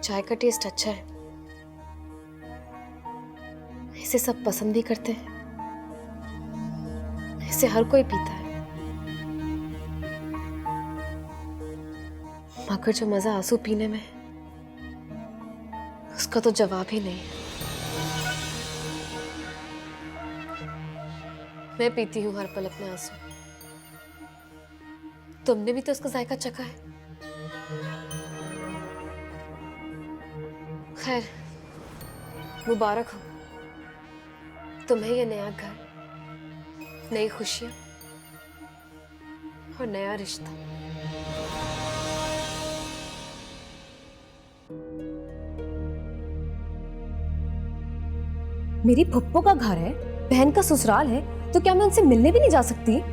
चाय का टेस्ट अच्छा है। इसे सब पसंद भी करते हैं। इसे हर कोई पीता है। मगर जो मजा आंसू पीने में, उसका तो जवाब ही नहीं है। मैं पीती हूँ हर पल अपने आंसू। तुमने भी तो उसका जायका चखा है। खैर, मुबारक हो तुम्हें ये नया घर, नई खुशियां और नया रिश्ता। मेरी फुप्पो का घर है, बहन का ससुराल है, तो क्या मैं उनसे मिलने भी नहीं जा सकती?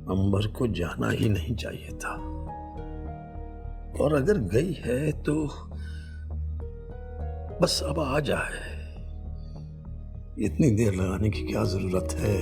अंबर को जाना ही नहीं चाहिए था, और अगर गई है तो बस अब आ जाए। इतनी देर लगाने की क्या जरूरत है?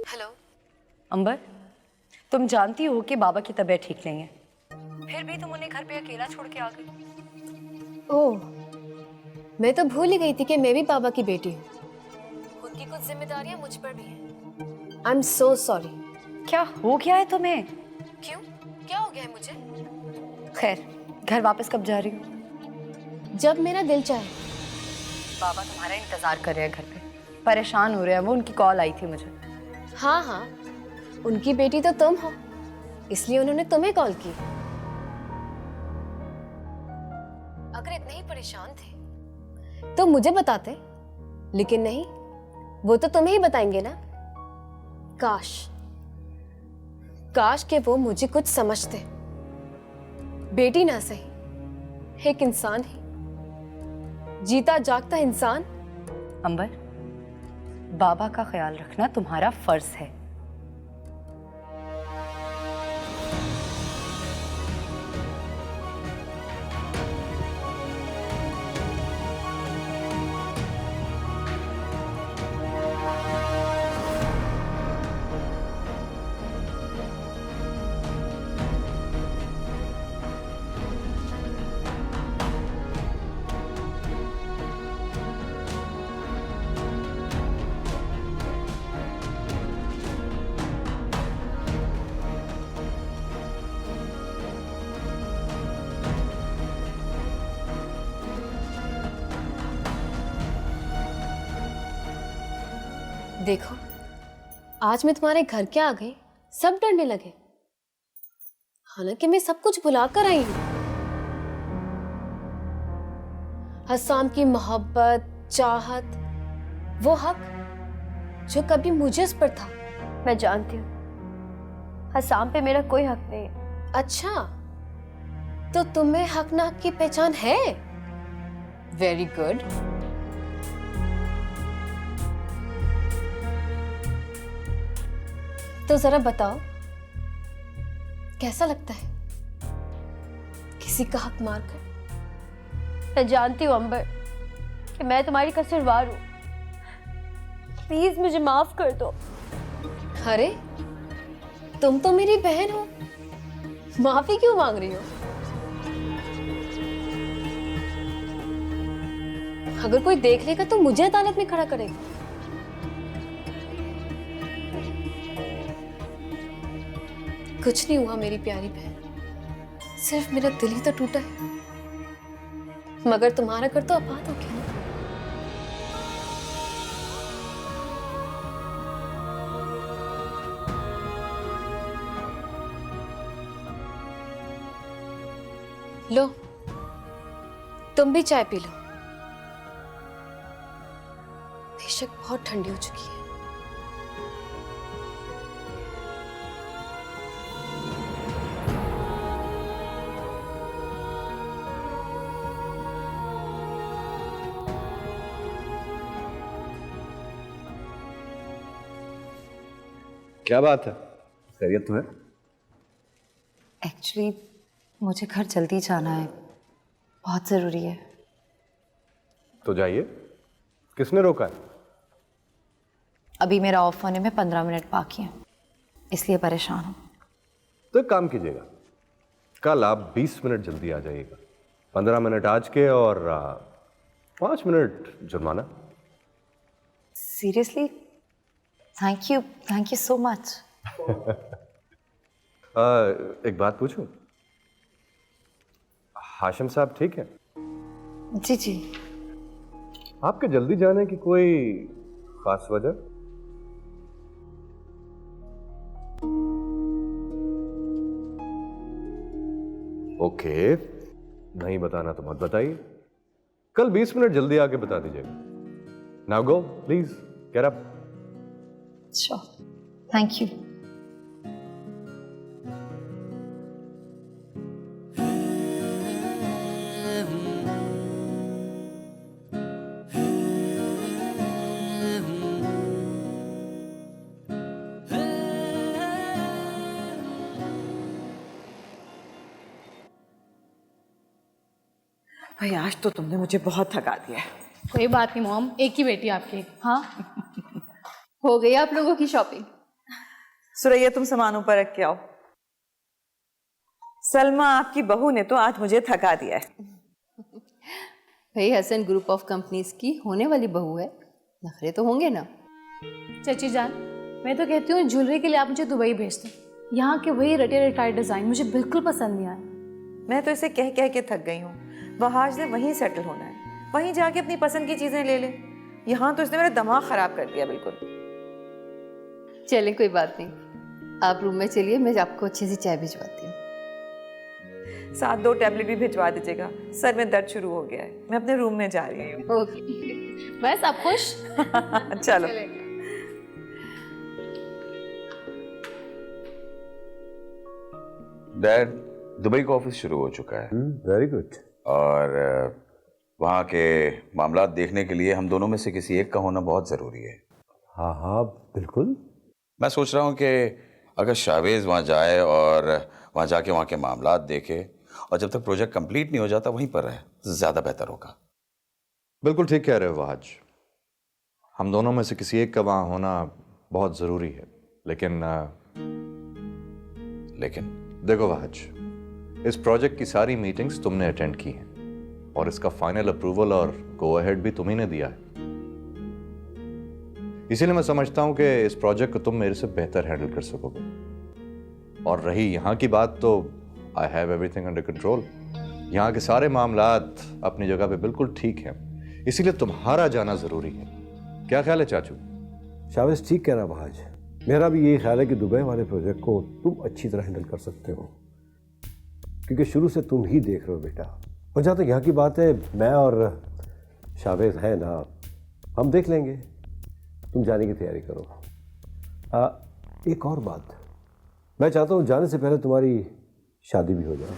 हेलो। अंबर, तुम जानती हो कि बाबा की तबीयत ठीक नहीं है, फिर भी तुम उन्हें घर पे अकेला छोड़ के आ गई। ओह, मैं तो भूल ही गई थी कि मैं भी बाबा की बेटी हूँ। उनकी कुछ जिम्मेदारियां मुझ पर भी हैं। I am so sorry. क्या हो गया है तुम्हें? क्यों? क्या हो गया है मुझे? खैर, घर वापस कब जा रही हो? जब मेरा दिल चाहे। बाबा तुम्हारा इंतजार कर रहे हैं घर पे, परेशान हो रहे हैं वो। उनकी कॉल आई थी मुझे। हाँ हाँ, उनकी बेटी तो तुम हो, इसलिए उन्होंने तुम्हें कॉल की। अगर इतने ही परेशान थे तो मुझे बताते, लेकिन नहीं, वो तो तुम्हें ही बताएंगे ना। काश काश कि वो मुझे कुछ समझते। बेटी ना सही, एक इंसान ही, जीता जागता इंसान। अंबर, बाबा का ख्याल रखना तुम्हारा फर्ज है। देखो, आज मैं तुम्हारे घर के आ गई, सब डरने लगे। हालांकि मैं सब कुछ भुला कर आई हूं। हसाम की मोहब्बत, चाहत, वो हक जो कभी मुझे उस पर था। मैं जानती हूँ, हसाम पे मेरा कोई हक नहीं है। अच्छा, तो तुम्हें हक ना हक की पहचान है? Very good. तो जरा बताओ, कैसा लगता है किसी का हक मारकर? मैं जानती हूँ अंबर कि मैं तुम्हारी कसूरवार हूँ। प्लीज मुझे माफ कर दो। अरे, तुम तो मेरी बहन हो, माफी क्यों मांग रही हो? अगर कोई देख लेगा तो मुझे अदालत में खड़ा करेगा। कुछ नहीं हुआ मेरी प्यारी बहन, सिर्फ मेरा दिल ही तो टूटा है, मगर तुम्हारा घर तो आबाद हो गया ना। लो, तुम भी चाय पी लो, बेशक बहुत ठंडी हो चुकी है। क्या बात है, खैरियत तो है? एक्चुअली मुझे घर जल्दी जाना है, बहुत ज़रूरी है। तो जाइए, किसने रोका है? अभी मेरा ऑफ होने में 15 मिनट बाकी हैं, इसलिए परेशान हूँ। तो एक काम कीजिएगा, कल आप 20 मिनट जल्दी आ जाइएगा। 15 मिनट आज के और 5 मिनट जुर्माना। Seriously? Thank you so much. एक बात पूछूं? हाशिम साहब ठीक है? जी जी। आपके जल्दी जाने की कोई खास वजह? ओके, नहीं बताना तो मत बताइए, कल 20 मिनट जल्दी आके बता दीजिएगा। Now go please, get up. Sure, thank you. भाई आज तो तुमने मुझे बहुत थका दिया है। कोई बात नहीं मॉम, एक ही बेटी आपकी। हाँ हो गई आप लोगों की शॉपिंग? सुरैया तुम सामान ऊपर रख के आओ। सलमा आपकी बहू ने तो आज मुझे थका दिया है। भाई हसन ग्रुप ऑफ कंपनीज की होने वाली बहू है, नखरे तो होंगे ना। चाची जान, मैं तो कहती हूँ ज्वेलरी के लिए आप मुझे दुबई भेज दें। यहाँ के वही रटे रटाए डिजाइन मुझे बिल्कुल पसंद नहीं आए। मैं तो इसे कह कह के थक गई हूँ। वहाज ने वहीं सेटल होना है, वहीं जाके अपनी पसंद की चीजें ले ले। यहाँ तो इसने मेरा दिमाग खराब कर दिया बिल्कुल। चले कोई बात नहीं, आप रूम में चलिए, मैं आपको अच्छी सी चाय भिजवाती हूँ। साथ 2 टैबलेट भी भिजवा दीजिएगा, सर में दर्द शुरू हो गया है। मैं अपने रूम में जा रही हूँ। ओके, बस आप खुश? चलो। डैड, दुबई का ऑफिस शुरू हो चुका है वेरी गुड। और वहाँ के मामलात देखने के लिए हम दोनों में से किसी एक का होना बहुत ज़रूरी है। हाँ हाँ बिल्कुल। मैं सोच रहा हूँ कि अगर शावेज वहाँ जाए और वहाँ जाके वहाँ के मामलात देखे, और जब तक प्रोजेक्ट कंप्लीट नहीं हो जाता वहीं पर रहे, ज़्यादा बेहतर होगा। बिल्कुल ठीक कह रहे हो वहाज, हम दोनों में से किसी एक का वहाँ होना बहुत ज़रूरी है। लेकिन देखो वहाज, इस प्रोजेक्ट की सारी मीटिंग्स तुमने अटेंड की हैं और इसका फाइनल अप्रूवल और गो अहेड भी तुम्ही ने दिया है। इसीलिए मैं समझता हूं कि इस प्रोजेक्ट को तुम मेरे से बेहतर हैंडल कर सकोगे। और रही यहाँ की बात, तो I have everything under control. यहाँ के सारे मामलात अपनी जगह पे बिल्कुल ठीक हैं, इसीलिए तुम्हारा जाना जरूरी है। क्या ख्याल है चाचू? शावेज ठीक कह रहा भाज, मेरा भी यही ख्याल है कि दुबई वाले प्रोजेक्ट को तुम अच्छी तरह हैंडल कर सकते हो, क्योंकि शुरू से तुम ही देख रहे हो बेटा। और जहाँ तक यहाँ की बात है, मैं और शावेज है ना, हम देख लेंगे। तुम जाने की तैयारी करो। एक और बात, मैं चाहता हूँ जाने से पहले तुम्हारी शादी भी हो जाए।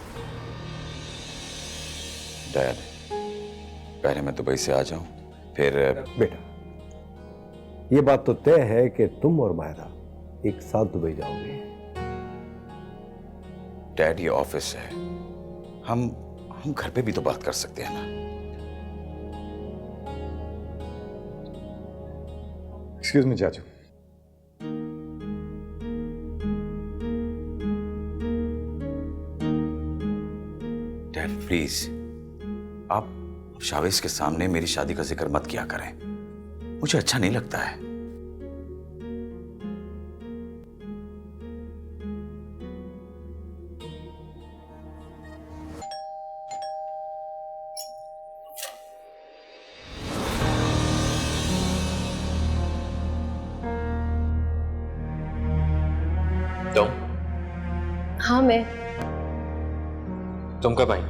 डैड, पहले मैं दुबई से आ जाऊँ, फिर बेटा ये बात तो तय है कि तुम और मायरा एक साथ दुबई जाओगे। डैड ये ऑफिस है, हम घर पे भी तो बात कर सकते हैं ना। एक्सक्यूज मी चाचू। डैड प्लीज, आप शावेज के सामने मेरी शादी का जिक्र मत किया करें, मुझे अच्छा नहीं लगता है। हाँ मैं। तुम कब आई?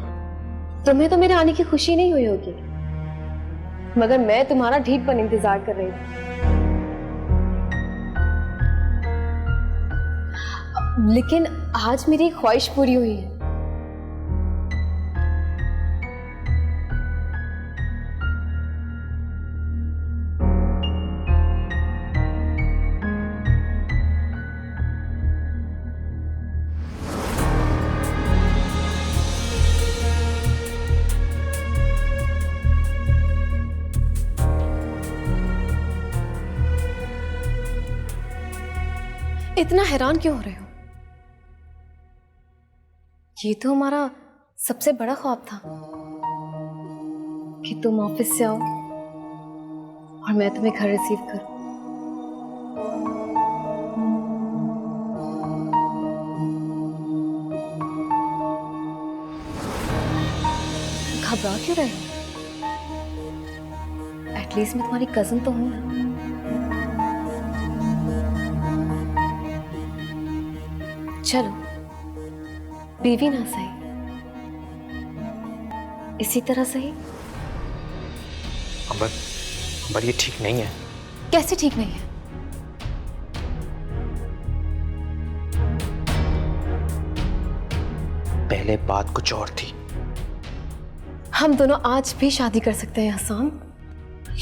तुम्हें तो मेरे आने की खुशी नहीं हुई होगी, मगर मैं तुम्हारा ढीठ बन इंतजार कर रही थी। लेकिन आज मेरी ख्वाहिश पूरी हुई है। इतना हैरान क्यों हो रहे हो? ये तो हमारा सबसे बड़ा ख्वाब था कि तुम ऑफिस से आओ और मैं तुम्हें घर रिसीव करूं। घबरा क्यों रहे हो? एटलीस्ट मैं तुम्हारी कजन तो हूं ना। चलो, बीवी ना सही, इसी तरह सही। अंबर ये ठीक नहीं है। कैसे ठीक नहीं है? पहले बात कुछ और थी। हम दोनों आज भी शादी कर सकते हैं हसन।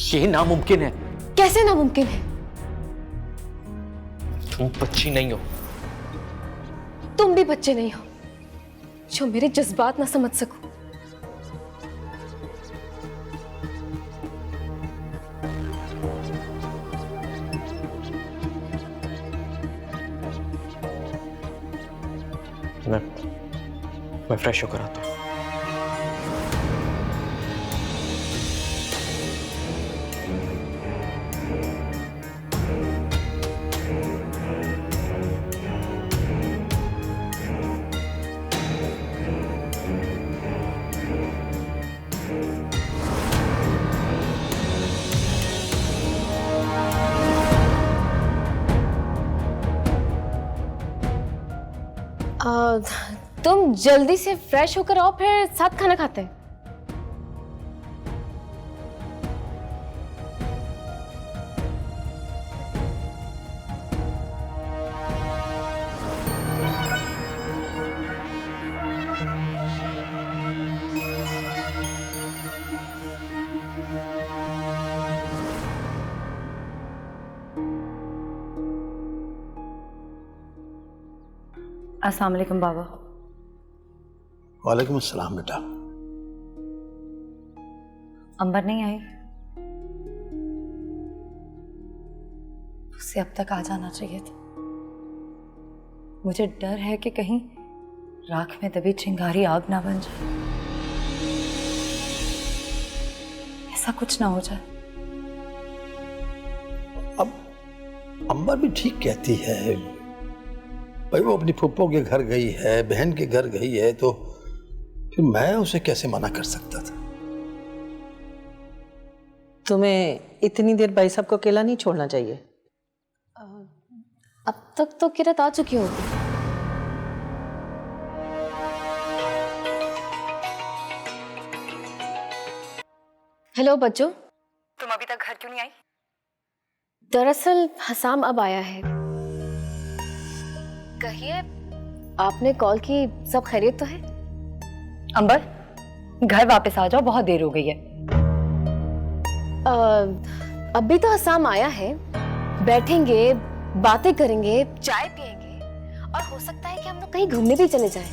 ये नामुमकिन है। कैसे नामुमकिन है? तुम बच्ची नहीं हो। तुम भी बच्चे नहीं हो जो मेरे जज्बात ना समझ सको। मैं फ्रेश होकर आता हूं। तुम जल्दी से फ्रेश होकर आओ, फिर साथ खाना खाते हैं। अस्सलाम वालेकुम बाबा। वालेकुम अस्सलाम बेटा। अंबर नहीं आई? उसे अब तक आ जाना चाहिए था। मुझे डर है कि कहीं राख में दबी चिंगारी आग ना बन जाए। ऐसा कुछ ना हो जाए। अब अंबर भी ठीक कहती है भाई, वो अपनी फुप्पो के घर गई है, बहन के घर गई है, तो फिर मैं उसे कैसे मना कर सकता था। तुम्हें इतनी देर भाई साहब को अकेला नहीं छोड़ना चाहिए। अब तक तो किरत आ चुकी होगी। हेलो बच्चों, तुम अभी तक घर क्यों नहीं आई? दरअसल हसाम अब आया है। कहिए, आपने कॉल की, सब खैरियत तो है? अंबर, घर वापस आ जाओ, बहुत देर हो गई है। अभी तो हसाम आया है, बैठेंगे, बातें करेंगे, चाय पियेंगे, और हो सकता है कि हम लोग कहीं घूमने भी चले जाएं।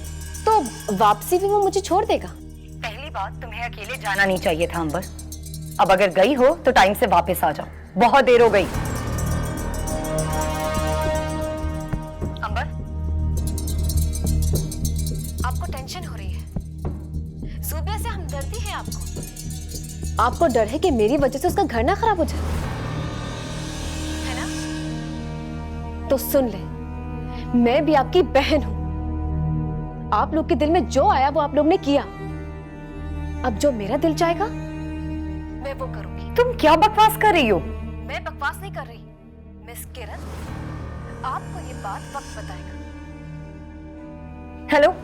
तो वापसी भी वो मुझे छोड़ देगा। पहली बात, तुम्हें अकेले जाना नहीं चाहिए था अंबर। अब अगर गई हो तो टाइम से वापस आ जाओ, बहुत देर हो गई। अंबर, आपको टेंशन हो रही है। ज़ुबिया से हमदर्दी है आपको। आपको डर है कि मेरी वजह से उसका घर ना खराब हो जाए, है ना? तो सुन ले, मैं भी आपकी बहन हूं। आप लोग के दिल में जो आया वो आप लोग ने किया। अब जो मेरा दिल चाहेगा मैं वो करूंगी। तुम क्या बकवास कर रही हो? मैं बकवास नहीं कर रही मिस किरण, आपको ये बात वक्त बताएगा। हेलो,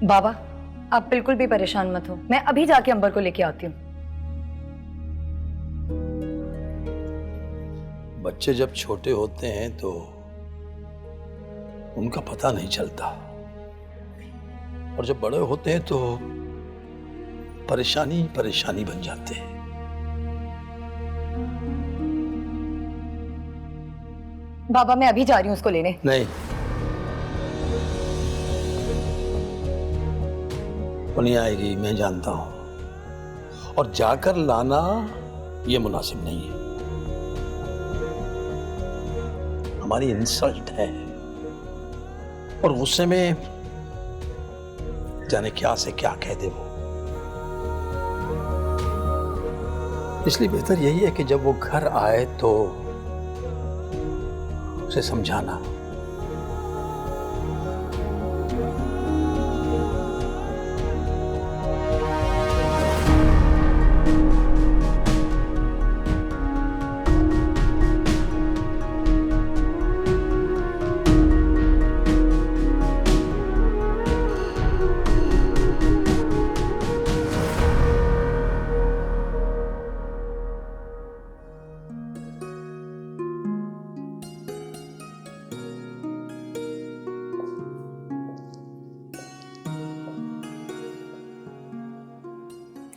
बाबा आप बिल्कुल भी परेशान मत हो, मैं अभी जाके अंबर को लेके आती हूँ। बच्चे जब छोटे होते हैं तो उनका पता नहीं चलता, और जब बड़े होते हैं तो परेशानी परेशानी बन जाते हैं। बाबा मैं अभी जा रही हूँ उसको लेने। नहीं, वो नहीं आएगी, मैं जानता हूं, और जाकर लाना ये मुनासिब नहीं है। हमारी इंसल्ट है, और गुस्से में जाने क्या से क्या कह दे वो। इसलिए बेहतर यही है कि जब वो घर आए तो उसे समझाना।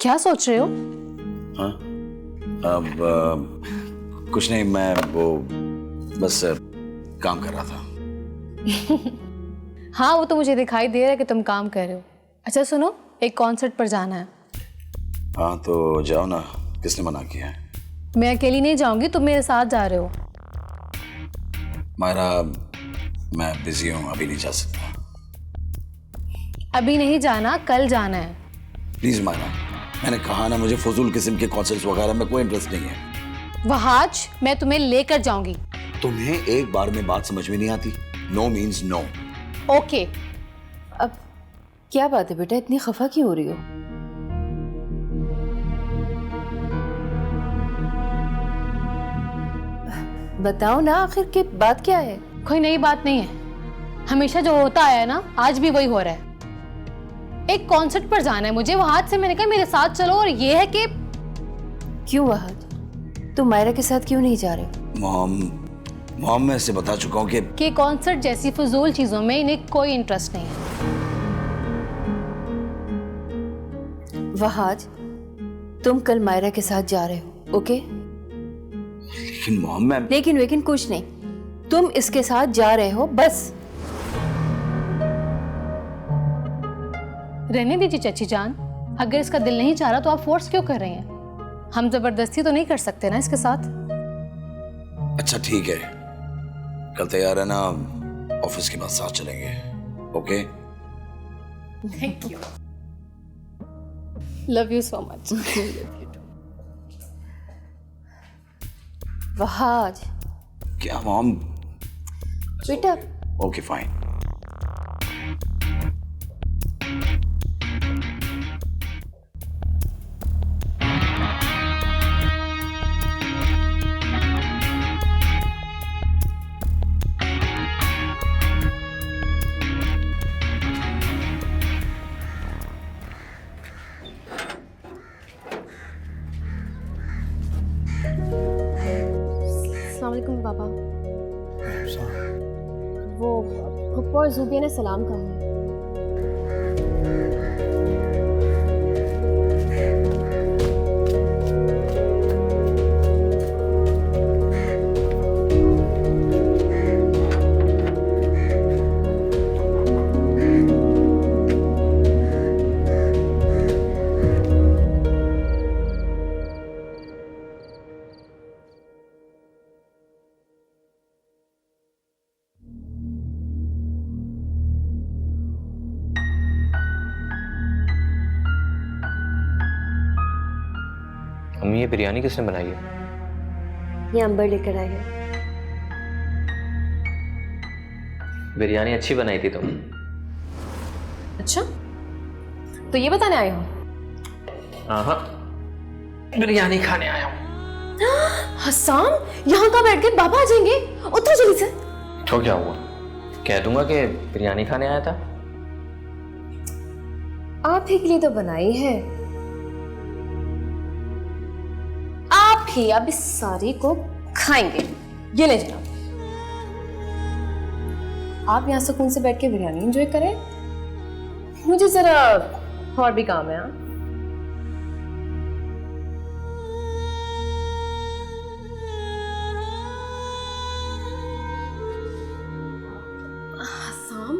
क्या सोच रहे हो? हाँ अब कुछ नहीं, मैं वो बस काम कर रहा था। हाँ वो तो मुझे दिखाई दे रहा है कि तुम काम कर रहे हो। अच्छा सुनो, एक कॉन्सर्ट पर जाना है। हाँ तो जाओ ना, किसने मना किया है? मैं अकेली नहीं जाऊंगी, तुम मेरे साथ जा रहे हो। मायरा मैं बिजी हूँ, अभी नहीं जा सकता। अभी नहीं जाना, कल जाना है। प्लीज मायरा, मैंने कहा ना मुझे फजूल किस्म के कॉन्सर्ट्स वगैरह में कोई इंटरेस्ट नहीं है। वहाज मैं तुम्हें लेकर जाऊंगी। तुम्हें एक बार में बात समझ में नहीं आती? No means no. ओके। अब क्या बात है बेटा, इतनी खफा क्यों हो रही हो? बताओ ना, आखिर की बात क्या है? कोई नई बात नहीं है, हमेशा जो होता आया है ना, आज भी वही हो रहा है। एक कॉन्सर्ट पर जाना है मुझे, वहाज से मैंने कहा मेरे साथ चलो, और ये है कि क्यों वहाज, तुम मायरा के साथ क्यों नहीं जा रहे? मॉम मैं इससे बता चुका हूँ कि कॉन्सर्ट जैसी फजूल चीजों में इन्हें कोई इंटरेस्ट नहीं है। वहाज तुम कल मायरा के साथ जा रहे हो, ओके? लेकिन मॉम मैं लेकिन कुछ नहीं, तुम इसके साथ जा रहे हो बस। रहने दीजिए चाची जान, अगर इसका दिल नहीं चाह रहा तो आप फोर्स क्यों कर रही हैं? हम जबरदस्ती तो नहीं कर सकते ना इसके साथ। अच्छा ठीक है, कल तैयार है ना? ऑफिस के बाद साथ चलेंगे। Okay? Thank you, love you so much. Wahaj क्या मॉम? बेटा, ओके फाइन। अस्सलाम वालेकुम पापा। वो पप्पा और ज़ुबिया ने सलाम कहा है। अम्मी ये बिरयानी किसने बनाई है? ये अंबर लेकर आई है। बिरयानी अच्छी बनाई थी तुम। अच्छा, तो ये बताने आए हो? हाँ, बिरयानी खाने आया हूँ। हसाम, यहाँ का बैठ के बाबा आ जाएंगे, उतरो जल्दी से। तो क्या हुआ? कह दूंगा कि बिरयानी खाने आया था। आप ही के लिए तो बनाई है, आप ही अब इस सारी को खाएंगे। ये ले जनाब, आप यहाँ सुकून से बैठ के बिरयानी एंजॉय करें, मुझे जरा और भी काम है। हाँ, हसाम,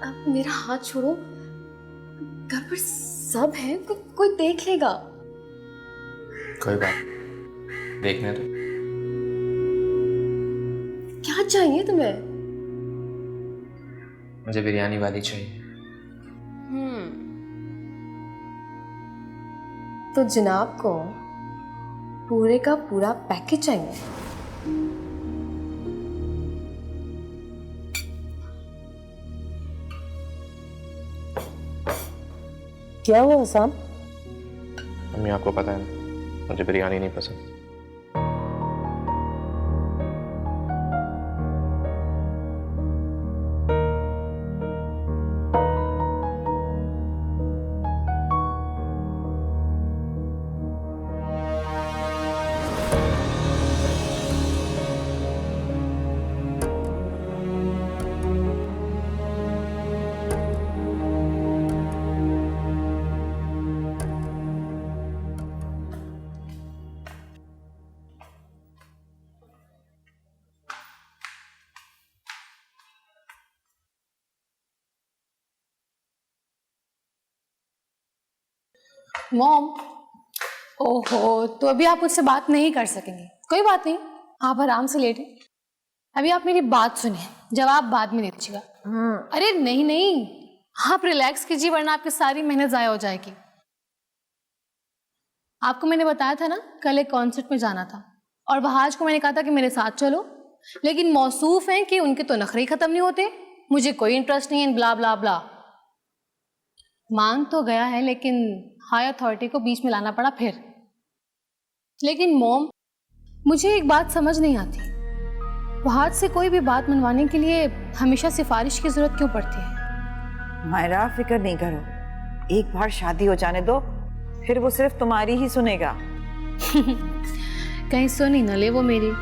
अब मेरा हाथ छोड़ो, घर पर सब है, कोई देख लेगा। कोई बात, देखने दो। क्या चाहिए तुम्हें? मुझे बिरयानी वाली चाहिए। तो जनाब को पूरे का पूरा पैकेज चाहिए। क्या हुआ हसाम? अम्मी आपको पता है ना, मुझे बिरयानी नहीं पसंद। मॉम, ओहो, तो अभी आप मुझसे बात नहीं कर सकेंगे। कोई बात नहीं, आप आराम से लेटें। अभी आप मेरी बात सुनिए, जवाब बाद में दे दीजिएगा। अरे नहीं नहीं, आप रिलैक्स कीजिए वरना आपकी सारी मेहनत ज़ाया हो जाएगी। आपको मैंने बताया था ना कल एक कॉन्सर्ट में जाना था, और वहाज को मैंने कहा था कि मेरे साथ चलो, लेकिन मौसूफ हैं कि उनके तो नखरे ही खत्म नहीं होते, मुझे कोई इंटरेस्ट नहीं है, ब्ला ब्ला ब्ला। मान तो गया है, लेकिन हाई अथॉरिटी को बीच में लाना पड़ा फिर। लेकिन मॉम, मुझे एक बात समझ नहीं आती, वहाज से कोई भी बात मनवाने के लिए हमेशा सिफारिश की जरूरत क्यों पड़ती है? मायरा, फिक्र नहीं करो, एक बार शादी हो जाने दो, फिर वो सिर्फ तुम्हारी ही सुनेगा। कहीं सुनी न ले वो मेरी।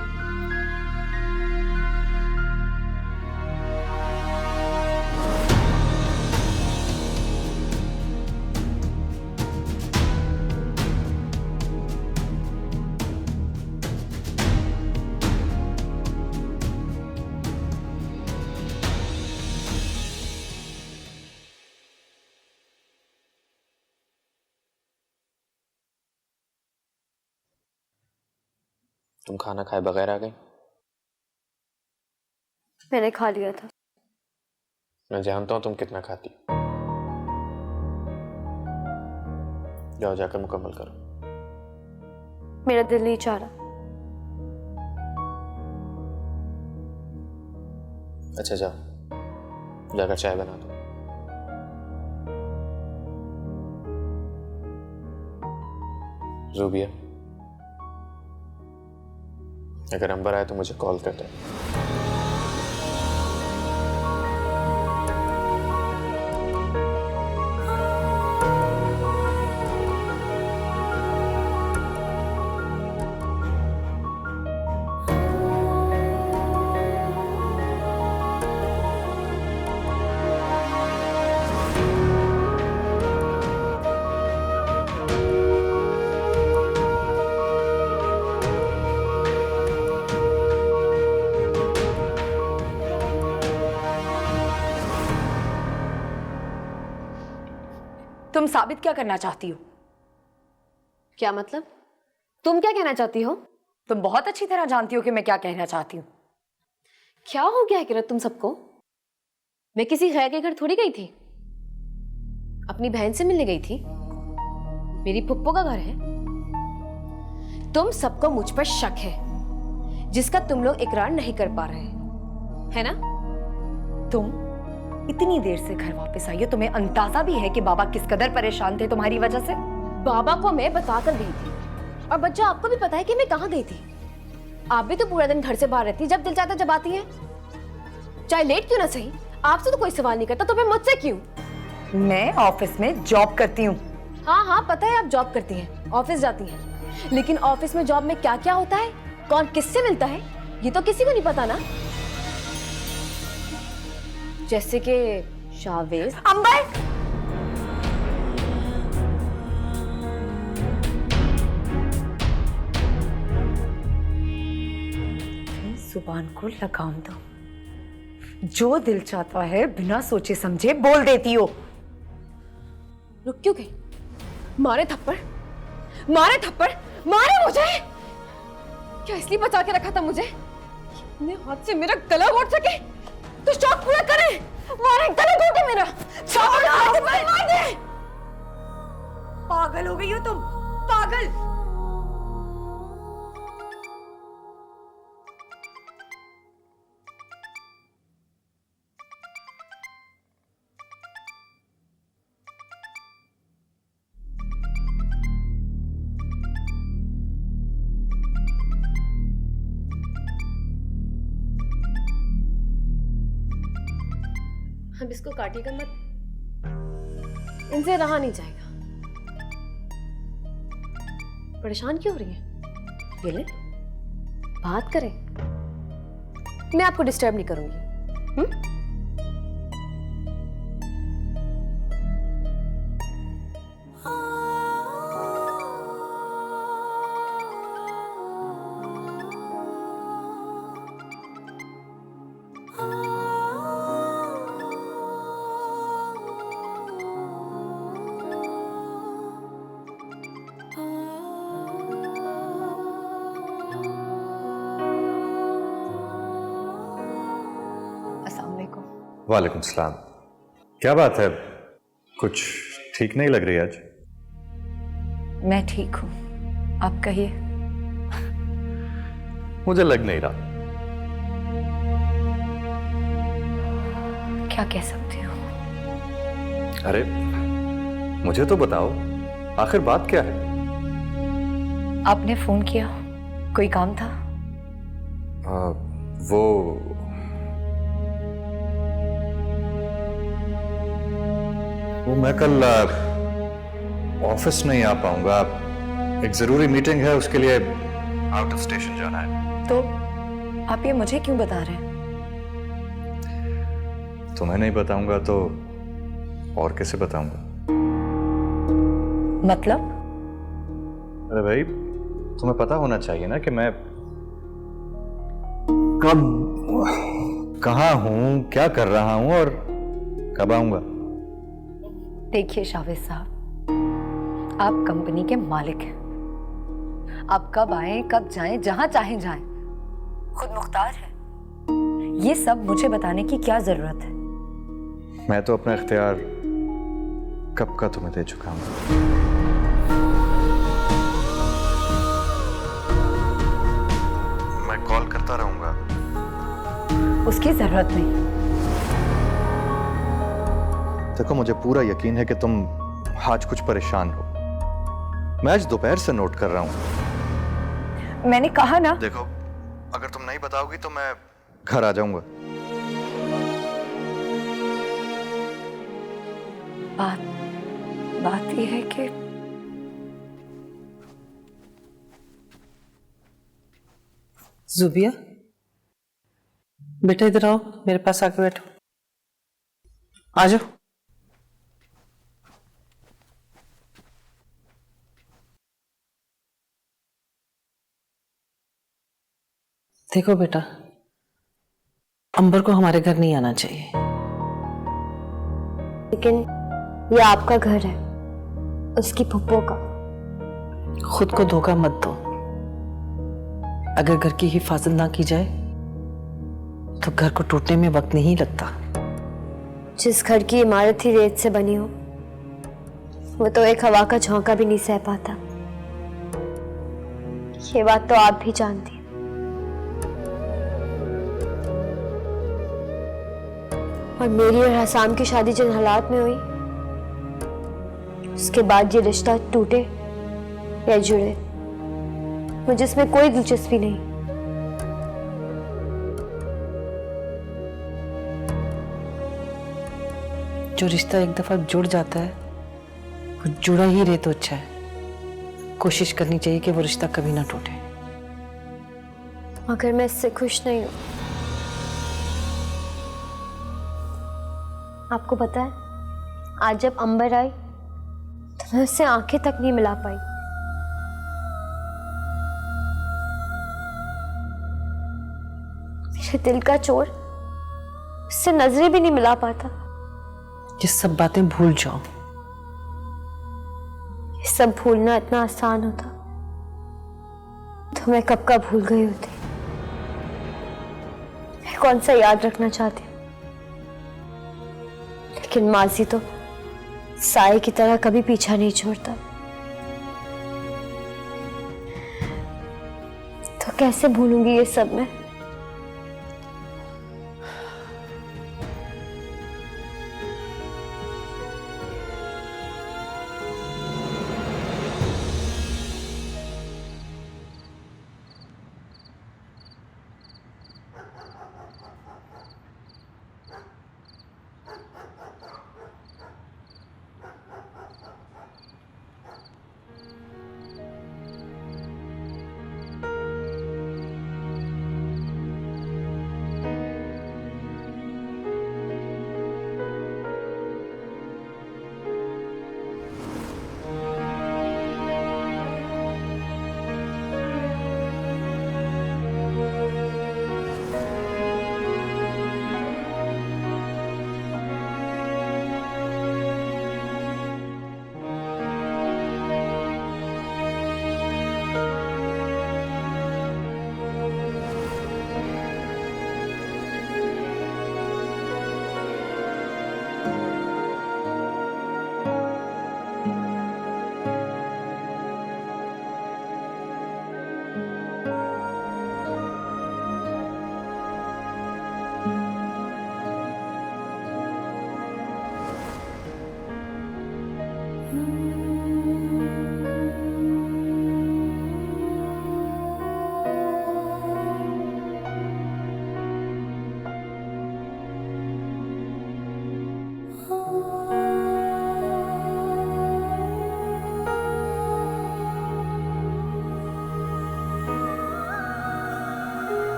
तुम खाना खाए बगैर आ गई? मैंने खा लिया था। मैं जानता हूं तुम कितना खाती हो। जाओ जाकर मुकम्मल करो। मेरा दिल नहीं चाह रहा। अच्छा जाओ, जाकर चाय बना दो। ज़ुबिया, अगर अंबर आए तो मुझे कॉल कर दे। तुम साबित क्या करना चाहती हो? क्या मतलब? तुम क्या कहना चाहती हो? तुम बहुत अच्छी तरह जानती हो कि मैं क्या कहना चाहती हूँ। क्या हो गया है किरत तुम सबको? मैं किसी गैर के घर थोड़ी गई थी, अपनी बहन से मिलने गई थी। मेरी फुप्पो का घर है। तुम सबको मुझ पर शक है, जिसका तुम लोग इकरार नहीं कर पा रहे, है ना? तुम इतनी देर से घर वापस आई हो, तुम्हें अंदाजा भी है कि बाबा किस कदर परेशान थे तुम्हारी वजह से? बाबा को मैं बताकर गई थी, और बच्चा आपको भी पता है कि मैं कहाँ गई थी। आप भी तो पूरा दिन घर से बाहर रहती, जब दिल चाहता जब आती हैं, चाहे लेट क्यों ना सही। आपसे तो कोई सवाल नहीं करता, तो फिर मुझसे क्यों? मैं ऑफिस में जॉब करती हूँ। हाँ हाँ पता है, आप जॉब करती हैं, ऑफिस जाती हैं, लेकिन ऑफिस में जॉब में क्या क्या होता है, कौन किससे मिलता है, ये तो किसी को नहीं पता ना। जैसे कि शावेज। अंबर, जुबान को लगाम दो। जो दिल चाहता है बिना सोचे समझे बोल देती हो। रुक क्यों गई? मारे थप्पड़, मारे थप्पड़, मारे मुझे। क्या इसलिए बचा के रखा था मुझे? अपने हाथ से मेरा गला घोट सके तो शौक पूरा करे। मारे, गला घोटे मेरा। मार दे। पागल हो गई हो तुम, पागल। अब इसको काटिएगा मत, इनसे रहा नहीं जाएगा। परेशान क्यों हो रही है? ये ले, बात करें। मैं आपको डिस्टर्ब नहीं करूंगी। वालेकुम सलाम। क्या बात है, कुछ ठीक नहीं लग रही आज? मैं ठीक हूँ, आप कहिए। मुझे लग नहीं रहा। क्या कह सकती हो? अरे मुझे तो बताओ, आखिर बात क्या है? आपने फोन किया, कोई काम था? वो मैं कल ऑफिस नहीं आ पाऊंगा। एक जरूरी मीटिंग है, उसके लिए आउट ऑफ स्टेशन जाना है। तो आप ये मुझे क्यों बता रहे हैं? तुम्हें नहीं बताऊंगा तो और किसे बताऊंगा? मतलब? अरे भाई, तुम्हें पता होना चाहिए ना कि मैं कब, कहाँ हूं, क्या कर रहा हूं और कब आऊंगा। देखिए शावेज साहब, आप कंपनी के मालिक हैं। आप कब आए कब जाएं, जहां चाहें जाएं, खुद मुख्तार है। ये सब मुझे बताने की क्या जरूरत है? मैं तो अपना इख्तियार कब का तुम्हें दे चुका हूं। मैं कॉल करता रहूंगा। उसकी जरूरत नहीं। देखो, मुझे पूरा यकीन है कि तुम आज कुछ परेशान हो। मैं आज दोपहर से नोट कर रहा हूं। मैंने कहा ना। देखो, अगर तुम नहीं बताओगी तो मैं घर आ जाऊंगा। बात यह है कि जुबिया, बेटा इधर आओ, मेरे पास आके बैठो। आ जाओ। देखो बेटा, अंबर को हमारे घर नहीं आना चाहिए। लेकिन ये आपका घर है, उसकी फुप्पो का। खुद को धोखा मत दो। अगर घर की हिफाजत ना की जाए तो घर को टूटने में वक्त नहीं लगता। जिस घर की इमारत ही रेत से बनी हो, वो तो एक हवा का झोंका भी नहीं सह पाता। ये बात तो आप भी जानती हैं। और मेरी और हसाम की शादी जिन हालात में हुई, उसके बाद ये रिश्ता टूटे या जुड़े, मुझे इसमें कोई दिलचस्पी नहीं। जो रिश्ता एक दफा जुड़ जाता है वो जुड़ा ही रहे तो अच्छा है। कोशिश करनी चाहिए कि वो रिश्ता कभी ना टूटे। मगर मैं इससे खुश नहीं हूं। आपको पता है, आज जब अंबर आई तो मैं उससे आंखें तक नहीं मिला पाई। मेरे दिल का चोर उससे नजरें भी नहीं मिला पाता। ये सब बातें भूल जाओ। ये सब भूलना इतना आसान होता तो मैं कब का भूल गई होती। मैं कौन सा याद रखना चाहती हूँ, लेकिन माजी तो साए की तरह कभी पीछा नहीं छोड़ता। तो कैसे भूलूंगी ये सब मैं?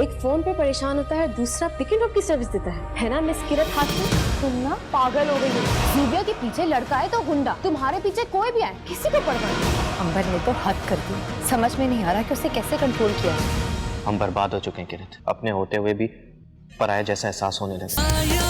एक फोन पे परेशान होता है, दूसरा पिक एंड ड्रॉप की सर्विस देता है ना मिस किरत हाशमी? तुम ना पागल हो गई हो। दिव्या के पीछे लड़का है तो गुंडा, तुम्हारे पीछे कोई भी आए किसी को परवाह नहीं। अंबर ने तो हद कर दी, समझ में नहीं आ रहा कि उसे कैसे कंट्रोल किया जाए। हम बर्बाद हो चुके हैं किरत, अपने होते हुए भी पराया जैसा एहसास होने लगा।